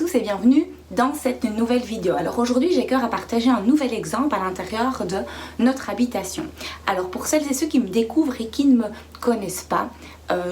tous et bienvenue dans cette nouvelle vidéo. Alors aujourd'hui j'ai cœur à partager un nouvel exemple à l'intérieur de notre habitation. Alors pour celles et ceux qui me découvrent et qui ne me connaissent pas,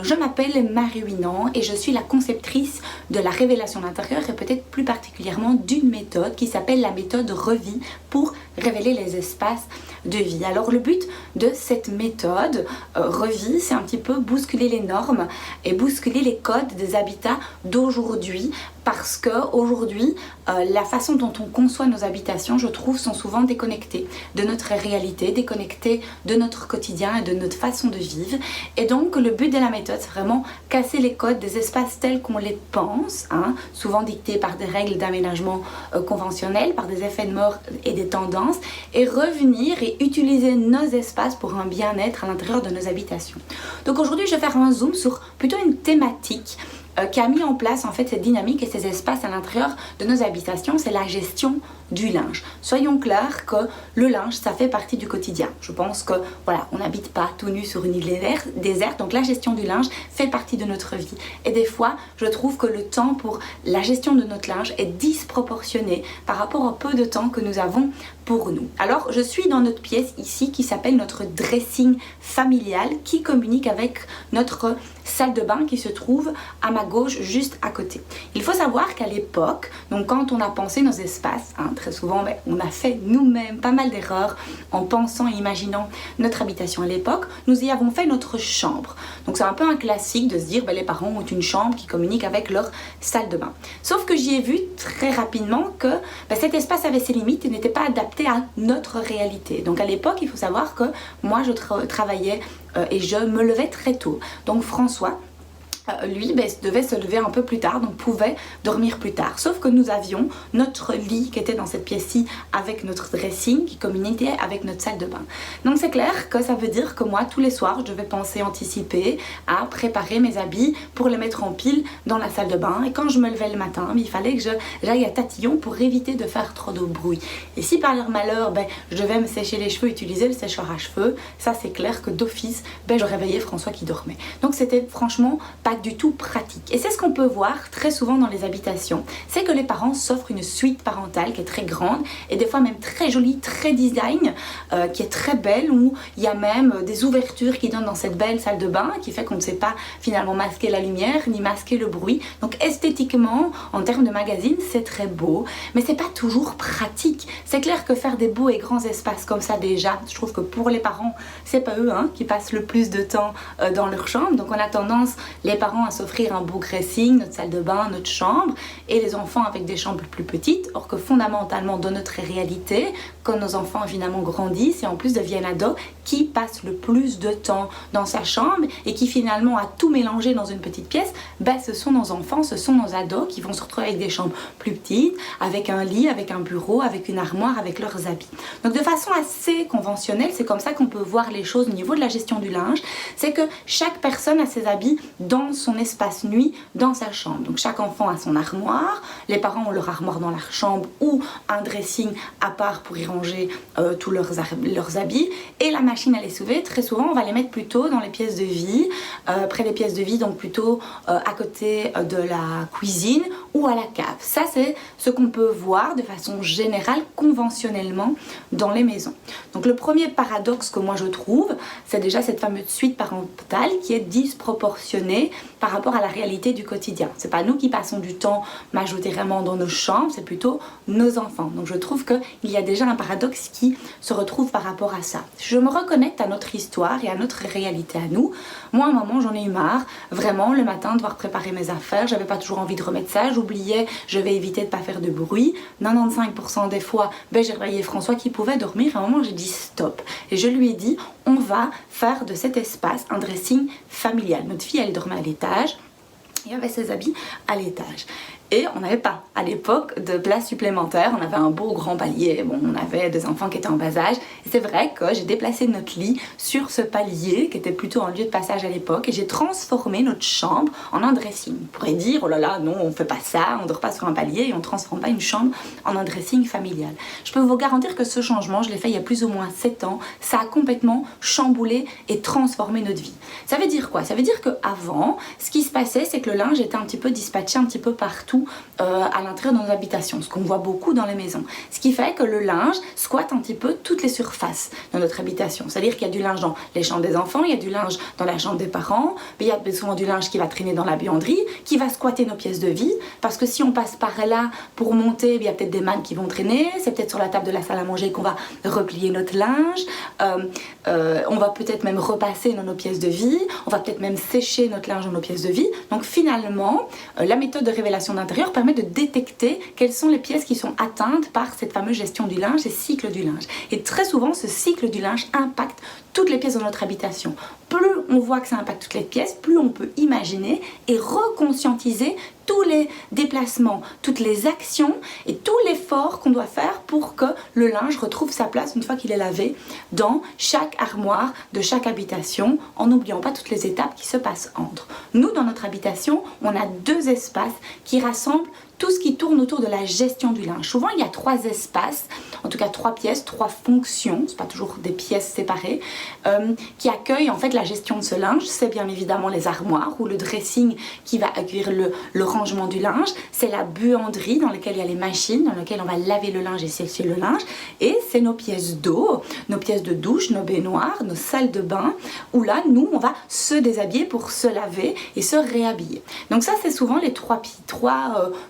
je m'appelle Marie Winant et je suis la conceptrice de la révélation d'intérieur et peut-être plus particulièrement d'une méthode qui s'appelle la méthode Revie pour révéler les espaces de vie. Alors le but de cette méthode Revie, c'est un petit peu bousculer les normes et bousculer les codes des habitats d'aujourd'hui, parce que aujourd'hui la façon dont on conçoit nos habitations, je trouve, sont souvent déconnectées de notre réalité, déconnectées de notre quotidien et de notre façon de vivre. Et donc le but de la méthode, c'est vraiment casser les codes des espaces tels qu'on les pense, souvent dictés par des règles d'aménagement conventionnelles, par des effets de mode et des tendances, et revenir et utiliser nos espaces pour un bien-être à l'intérieur de nos habitations. Donc aujourd'hui je vais faire un zoom sur plutôt une thématique qui a mis en place en fait cette dynamique et ces espaces à l'intérieur de nos habitations, c'est la gestion du linge. Soyons clairs que le linge, ça fait partie du quotidien. Je pense que voilà, on n'habite pas tout nu sur une île déserte, donc la gestion du linge fait partie de notre vie. Et des fois, je trouve que le temps pour la gestion de notre linge est disproportionné par rapport au peu de temps que nous avons pour nous. Alors, je suis dans notre pièce ici qui s'appelle notre dressing familial, qui communique avec notre salle de bain qui se trouve à ma gauche, juste à côté. Il faut savoir qu'à l'époque, donc quand on a pensé nos espaces, très souvent on a fait nous-mêmes pas mal d'erreurs en pensant et imaginant notre habitation à l'époque, nous y avons fait notre chambre. Donc c'est un peu un classique de se dire les parents ont une chambre qui communique avec leur salle de bain. Sauf que j'y ai vu très rapidement que cet espace avait ses limites et n'était pas adapté à notre réalité. Donc à l'époque, il faut savoir que moi je travaillais et je me levais très tôt. Donc François, lui devait se lever un peu plus tard, donc pouvait dormir plus tard. Sauf que nous avions notre lit qui était dans cette pièce-ci avec notre dressing qui communiquait avec notre salle de bain. Donc c'est clair que ça veut dire que moi tous les soirs je devais penser, anticiper à préparer mes habits pour les mettre en pile dans la salle de bain. Et quand je me levais le matin, il fallait que j'aille à tatillon pour éviter de faire trop de bruit. Et si par leur malheur je devais me sécher les cheveux, utiliser le séchoir à cheveux, ça c'est clair que d'office je réveillais François qui dormait. Donc c'était franchement pas du tout pratique. Et c'est ce qu'on peut voir très souvent dans les habitations, c'est que les parents s'offrent une suite parentale qui est très grande et des fois même très jolie, très design, qui est très belle, où il y a même des ouvertures qui donnent dans cette belle salle de bain, qui fait qu'on ne sait pas finalement masquer la lumière ni masquer le bruit. Donc esthétiquement, en termes de magazine, c'est très beau, mais c'est pas toujours pratique. C'est clair que faire des beaux et grands espaces comme ça, déjà, je trouve que pour les parents, c'est pas eux qui passent le plus de temps dans leur chambre. Donc on a tendance, les parents, à s'offrir un beau dressing, notre salle de bain, notre chambre, et les enfants avec des chambres plus petites. Or que fondamentalement dans notre réalité, quand nos enfants évidemment grandissent et en plus deviennent ados, qui passe le plus de temps dans sa chambre et qui finalement a tout mélangé dans une petite pièce, ce sont nos enfants, ce sont nos ados qui vont se retrouver avec des chambres plus petites, avec un lit, avec un bureau, avec une armoire, avec leurs habits. Donc de façon assez conventionnelle, c'est comme ça qu'on peut voir les choses au niveau de la gestion du linge, c'est que chaque personne a ses habits dans son espace nuit, dans sa chambre. Donc chaque enfant a son armoire, les parents ont leur armoire dans leur chambre ou un dressing à part pour y ranger tous leurs habits, et la machine à lessiver, très souvent on va les mettre plutôt dans les pièces de vie, près des pièces de vie, donc plutôt à côté de la cuisine ou à la cave. Ça c'est ce qu'on peut voir de façon générale, conventionnellement dans les maisons. Donc le premier paradoxe que moi je trouve, c'est déjà cette fameuse suite parentale qui est disproportionnée par rapport à la réalité du quotidien. C'est pas nous qui passons du temps majoritairement dans nos chambres, c'est plutôt nos enfants. Donc je trouve qu'il y a déjà un paradoxe qui se retrouve par rapport à ça. Je me reconnecte à notre histoire et à notre réalité à nous. Moi à un moment j'en ai eu marre, vraiment le matin devoir préparer mes affaires, j'avais pas toujours envie de remettre ça, j'oubliais, je vais éviter de pas faire de bruit. 95% des fois, j'ai réveillé François qui pouvait dormir, et à un moment j'ai dit stop. Et je lui ai dit, on va faire de cet espace un dressing familial. Notre fille elle dormait à l'étage, il y avait ses habits à l'étage. Et on n'avait pas à l'époque de place supplémentaire, on avait un beau grand palier, on avait des enfants qui étaient en bas âge, et c'est vrai que j'ai déplacé notre lit sur ce palier qui était plutôt un lieu de passage à l'époque, et j'ai transformé notre chambre en un dressing. On pourrait dire oh là là non, on fait pas ça, on dort pas sur un palier et on transforme pas une chambre en un dressing familial. Je peux vous garantir que ce changement, je l'ai fait il y a plus ou moins 7 ans, ça a complètement chamboulé et transformé notre vie. Ça veut dire quoi? Ça veut dire qu'avant, ce qui se passait, c'est que le linge était un petit peu dispatché un petit peu partout partout à l'intérieur de nos habitations, ce qu'on voit beaucoup dans les maisons. Ce qui fait que le linge squatte un petit peu toutes les surfaces de notre habitation. C'est-à-dire qu'il y a du linge dans les chambres des enfants, il y a du linge dans la chambre des parents, mais il y a souvent du linge qui va traîner dans la buanderie, qui va squatter nos pièces de vie, parce que si on passe par là pour monter, il y a peut-être des mannes qui vont traîner, c'est peut-être sur la table de la salle à manger qu'on va replier notre linge, on va peut-être même repasser dans nos pièces de vie, on va peut-être même sécher notre linge dans nos pièces de vie. Donc finalement, la méthode de révélation d'intérieur permet de détecter quelles sont les pièces qui sont atteintes par cette fameuse gestion du linge et cycle du linge. Et très souvent, ce cycle du linge impacte toutes les pièces de notre habitation. Plus on voit que ça impacte toutes les pièces, plus on peut imaginer et reconscientiser tous les déplacements, toutes les actions et tout l'effort qu'on doit faire pour que le linge retrouve sa place une fois qu'il est lavé dans chaque armoire de chaque habitation, en n'oubliant pas toutes les étapes qui se passent entre. Nous, dans notre habitation, on a 2 espaces qui rassemblent tout ce qui tourne autour de la gestion du linge. Souvent, il y a 3 espaces, en tout cas 3 pièces, 3 fonctions, c'est pas toujours des pièces séparées, qui accueillent en fait la gestion de ce linge. C'est bien évidemment les armoires ou le dressing qui va accueillir le rangement du linge. C'est la buanderie dans laquelle il y a les machines, dans laquelle on va laver le linge et sécher le linge. Et c'est nos pièces d'eau, nos pièces de douche, nos baignoires, nos salles de bain, où là, nous, on va se déshabiller pour se laver et se réhabiller. Donc ça, c'est souvent les 3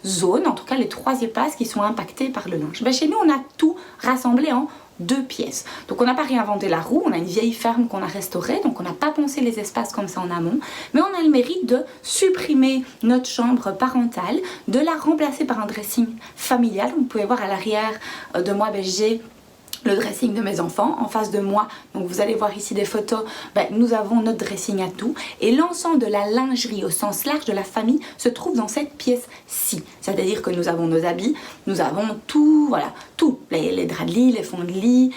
zones, en tout cas les 3 espaces qui sont impactés par le linge. Ben, chez nous, on a tout rassemblé en 2 pièces. Donc on n'a pas réinventé la roue, on a une vieille ferme qu'on a restaurée, donc on n'a pas pensé les espaces comme ça en amont, mais on a le mérite de supprimer notre chambre parentale, de la remplacer par un dressing familial. Vous pouvez voir à l'arrière de moi, ben, j'ai le dressing de mes enfants en face de moi, donc vous allez voir ici des photos, ben, nous avons notre dressing à tout, et l'ensemble de la lingerie au sens large de la famille se trouve dans cette pièce-ci. C'est-à-dire que nous avons nos habits, nous avons tout, voilà, tout, les draps de lit, les fonds de lit,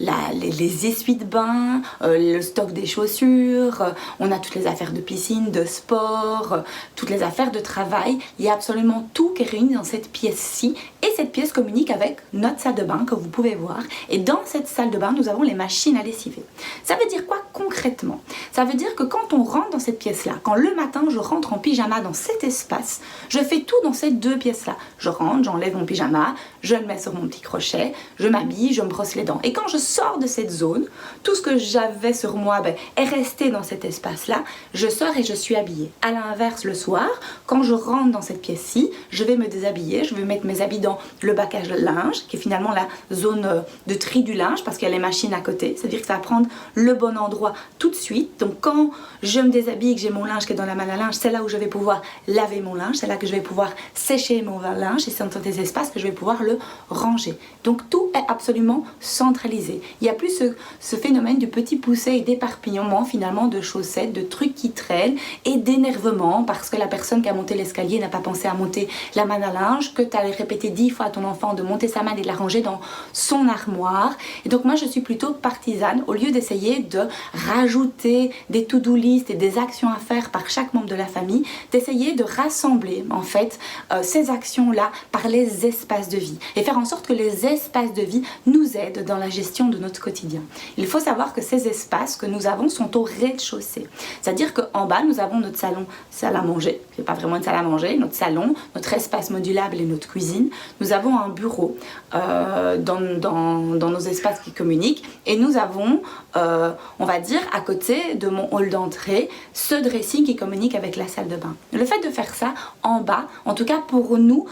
les essuies de bain, le stock des chaussures, on a toutes les affaires de piscine, de sport, toutes les affaires de travail. Il y a absolument tout qui est réuni dans cette pièce-ci, et cette pièce communique avec notre salle de bain que vous pouvez voir. Et dans cette salle de bain, nous avons les machines à lessiver. Ça veut dire quoi concrètement? Ça veut dire que quand on rentre dans cette pièce-là, quand le matin je rentre en pyjama dans cet espace, je fais tout dans ces 2 pièces-là. Je rentre, j'enlève mon pyjama, je le mets sur mon petit crochet, je m'habille, je me brosse les dents. Et quand je sors de cette zone, tout ce que j'avais sur moi est resté dans cet espace-là, je sors et je suis habillée. À l'inverse, le soir, quand je rentre dans cette pièce-ci, je vais me déshabiller, je vais mettre mes habits dans le bac à linge, qui est finalement la zone de tri du linge, parce qu'il y a les machines à côté, c'est-à-dire que ça va prendre le bon endroit tout de suite. Donc quand je me déshabille, que j'ai mon linge qui est dans la malle à linge, c'est là où je vais pouvoir laver mon linge, c'est là que je vais pouvoir sécher mon linge, et c'est dans des espaces que je vais pouvoir le ranger. Donc tout est absolument centralisé. Il n'y a plus ce phénomène du petit poussé et d'éparpillement finalement de chaussettes, de trucs qui traînent et d'énervement parce que la personne qui a monté l'escalier n'a pas pensé à monter la malle à linge, que tu as répété 10 fois à ton enfant de monter sa malle et de la ranger dans son armoire. Et donc moi je suis plutôt partisane, au lieu d'essayer de rajouter des to-do list et des actions à faire par chaque membre de la famille, d'essayer de rassembler en fait ces actions-là par les espaces de vie et faire en sorte que les espaces de vie nous aident dans la gestion de notre quotidien. Il faut savoir que ces espaces que nous avons sont au rez-de-chaussée. C'est-à-dire qu'en bas, nous avons notre salon, salle à manger, c'est pas vraiment une salle à manger, notre salon, notre espace modulable et notre cuisine. Nous avons un bureau dans nos espaces qui communiquent, et nous avons, on va dire, à côté de mon hall d'entrée, ce dressing qui communique avec la salle de bain. Le fait de faire ça en bas, en tout cas pour nous,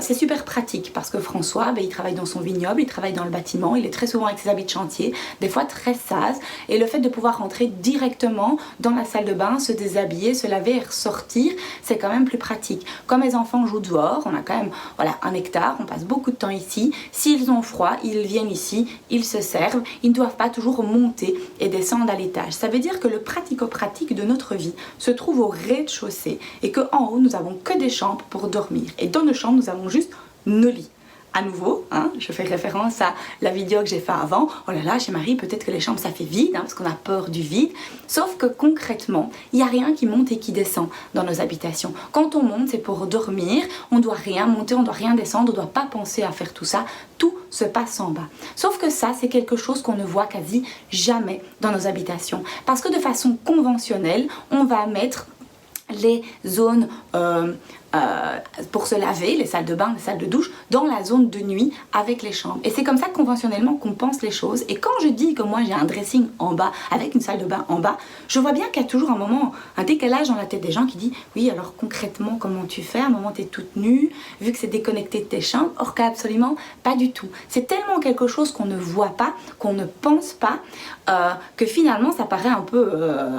c'est super pratique parce que François, il travaille dans son vignoble, il travaille dans le bâtiment, il est très souvent avec ses habits de chantier, des fois très sas, et le fait de pouvoir rentrer directement dans la salle de bain, se déshabiller, se laver et ressortir, c'est quand même plus pratique. Quand mes enfants jouent dehors, on a quand même un hectare, on passe beaucoup de temps ici. S'ils ont froid, ils viennent ici, ils se servent, ils ne doivent pas toujours monter et descendre à l'étage. Ça veut dire que le pratico-pratique de notre vie se trouve au rez-de-chaussée et qu'en haut, nous n'avons que des chambres pour dormir. Et dans nos chambres, nous avons juste nos lits. À nouveau, je fais référence à la vidéo que j'ai fait avant. Oh là là, chez Marie, peut-être que les chambres ça fait vide, parce qu'on a peur du vide. Sauf que concrètement, il n'y a rien qui monte et qui descend dans nos habitations. Quand on monte, c'est pour dormir. On ne doit rien monter, on ne doit rien descendre, on ne doit pas penser à faire tout ça. Tout se passe en bas. Sauf que ça, c'est quelque chose qu'on ne voit quasi jamais dans nos habitations. Parce que de façon conventionnelle, on va mettre les zones pour se laver, les salles de bain, les salles de douche, dans la zone de nuit avec les chambres. Et c'est comme ça conventionnellement qu'on pense les choses. Et quand je dis que moi j'ai un dressing en bas avec une salle de bain en bas, je vois bien qu'il y a toujours un décalage dans la tête des gens qui dit oui, alors concrètement comment tu fais? À un moment tu es toute nue, vu que c'est déconnecté de tes chambres, or qu'absolument pas du tout. C'est tellement quelque chose qu'on ne voit pas, qu'on ne pense pas, que finalement ça paraît un peu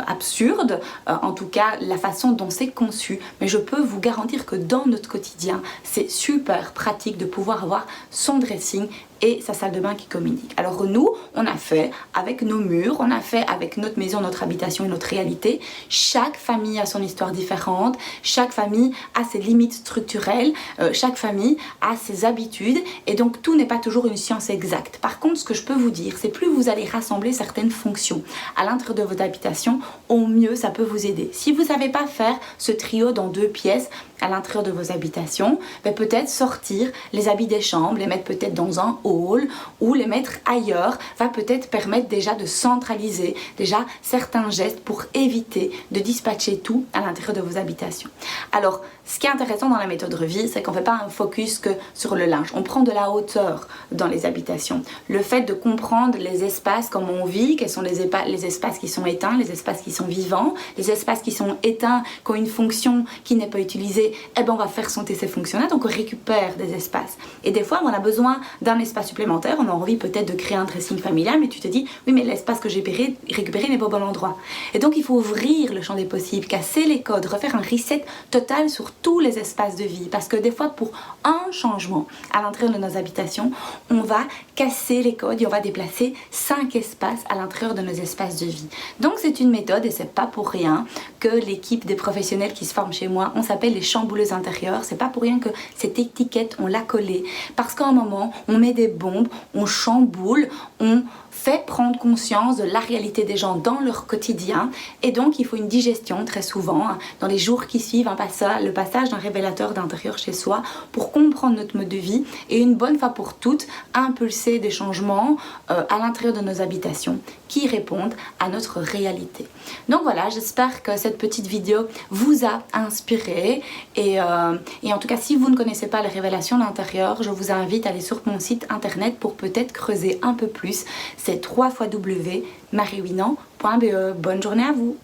absurde, en tout cas la façon dont c'est conçu. Mais je peux vous garantir que dans notre quotidien, c'est super pratique de pouvoir avoir son dressing et sa salle de bain qui communique. Alors nous, on a fait avec nos murs, on a fait avec notre maison, notre habitation et notre réalité. Chaque famille a son histoire différente, chaque famille a ses limites structurelles, chaque famille a ses habitudes et donc tout n'est pas toujours une science exacte. Par contre, ce que je peux vous dire, c'est plus vous allez rassembler certaines fonctions à l'intérieur de votre habitation, au mieux ça peut vous aider. Si vous ne savez pas faire ce trio dans 2 pièces à l'intérieur de vos habitations, peut-être sortir les habits des chambres, les mettre peut-être dans un hall ou les mettre ailleurs va peut-être permettre déjà de centraliser déjà certains gestes pour éviter de dispatcher tout à l'intérieur de vos habitations. Alors, ce qui est intéressant dans la méthode Revie, c'est qu'on ne fait pas un focus que sur le linge. On prend de la hauteur dans les habitations. Le fait de comprendre les espaces, comment on vit, quels sont les espaces qui sont éteints, les espaces qui sont vivants, les espaces qui sont éteints, qui ont une fonction qui n'est pas utilisée, eh ben on va faire sauter ces fonctions-là, donc on récupère des espaces. Et des fois, on a besoin d'un espace supplémentaire, on a envie peut-être de créer un dressing familial, mais tu te dis, oui, mais l'espace que j'ai récupéré n'est pas au bon endroit. Et donc, il faut ouvrir le champ des possibles, casser les codes, refaire un reset total sur tous les espaces de vie. Parce que des fois, pour un changement à l'intérieur de nos habitations, on va casser les codes et on va déplacer 5 espaces à l'intérieur de nos espaces de vie. Donc, c'est une méthode et c'est pas pour rien que l'équipe des professionnels qui se forment chez moi, on s'appelle les chambouleuses intérieures. C'est pas pour rien que cette étiquette, on l'a collée. Parce qu'à un moment, on met des bombes, on chamboule, on fait prendre conscience de la réalité des gens dans leur quotidien et donc il faut une digestion très souvent dans les jours qui suivent le passage d'un révélateur d'intérieur chez soi pour comprendre notre mode de vie et une bonne fois pour toutes impulser des changements à l'intérieur de nos habitations qui répondent à notre réalité. Donc voilà, j'espère que cette petite vidéo vous a inspiré et en tout cas si vous ne connaissez pas les révélations d'intérieur, je vous invite à aller sur mon site internet pour peut-être creuser un peu plus. C'est www.mariewinan.be. Bonne journée à vous!